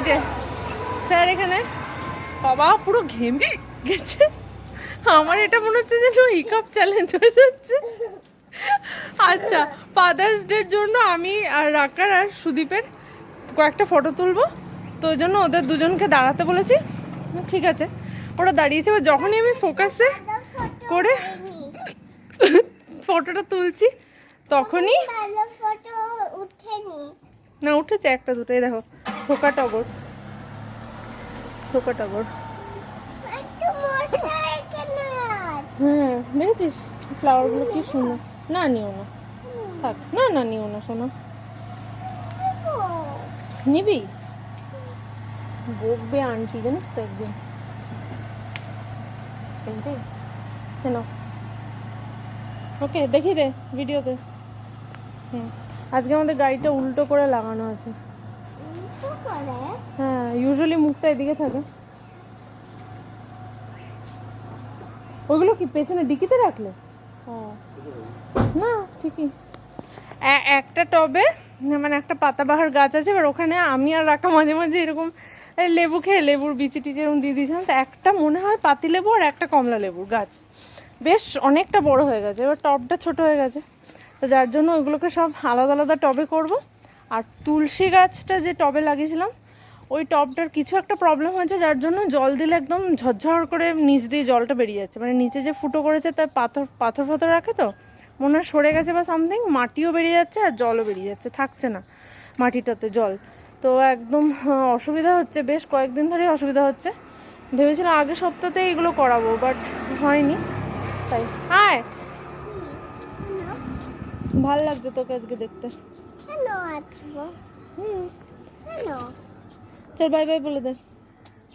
যে স্যার এখানে, বাবা পুরো ঘেমে গেছে। আমার এটা মনে হচ্ছে যে হিকাপ চ্যালেঞ্জ হয়ে যাচ্ছে। আচ্ছা, ফাদার্স ডের জন্য আমি আর রাকার আর সুদীপের কয়েকটা ফটো তুলবো, তো ওই জন্য ওদের দুজনকে দাঁড়াতে বলেছি। ঠিক আছে, ওরা দাঁড়িয়েছে। যখনই আমি ফোকাসে করে ফটোটা তুলছি তখনই না, উঠেছে একটা দুটোই। দেখো থোকা টগর, থোকা টগর। হ্যাঁ দেখেছিস ফ্লাওয়ার গুলো কি সুন্দর। না নিও না, থাক না, না নিও না শোনো। নিবি? বকবে আন্টি জানিস তো একদিন। কেন? ওকে দেখি দে ভিডিওতে। হুম, আজকে আমাদের গাড়িটা উল্টো করে লাগানো আছে। হ্যাঁ, ইউজুয়ালি মুখটা এদিকে থাকে। ওইগুলো কি পেছনে ডিকিতে রাখলে? না ঠিকই। একটা টবে মানে একটা পাতাবাহার গাছ আছে, এবার ওখানে আমি আর রাখা মাঝে মাঝে এরকম লেবু খেয়ে লেবুর বিচি টিচি এরকম দিয়ে দিয়েছিলাম। তো একটা মনে হয় পাতি লেবু আর একটা কমলা লেবুর গাছ বেশ অনেকটা বড় হয়ে গেছে, এবার টবটা ছোট হয়ে গেছে, তো যার জন্য ওইগুলোকে সব আলাদা আলাদা টবে করব। আর তুলসী গাছটা যে টবে লাগিয়েছিলাম ওই টবটার কিছু একটা প্রবলেম হয়েছে, যার জন্য জল দিলে একদম ঝরঝর করে নিচ দিয়ে জলটা বেরিয়ে যাচ্ছে। মানে নিচে যে ফুটো করেছে তার পাথর ফাথর রাখে, তো মনে হয় সরে গেছে বা সামথিং, মাটিও বেরিয়ে যাচ্ছে আর জলও বেরিয়ে যাচ্ছে, থাকছে না মাটিটাতে জল। তো একদম অসুবিধা হচ্ছে, বেশ কয়েকদিন ধরেই অসুবিধা হচ্ছে। ভেবেছিলাম আগের সপ্তাহতে এগুলো করাবো, বাট হয়নি। তাই আয়, ভালো লাগছে তোকে আজকে দেখতে। হুম, চল বাই বাই বলে দে।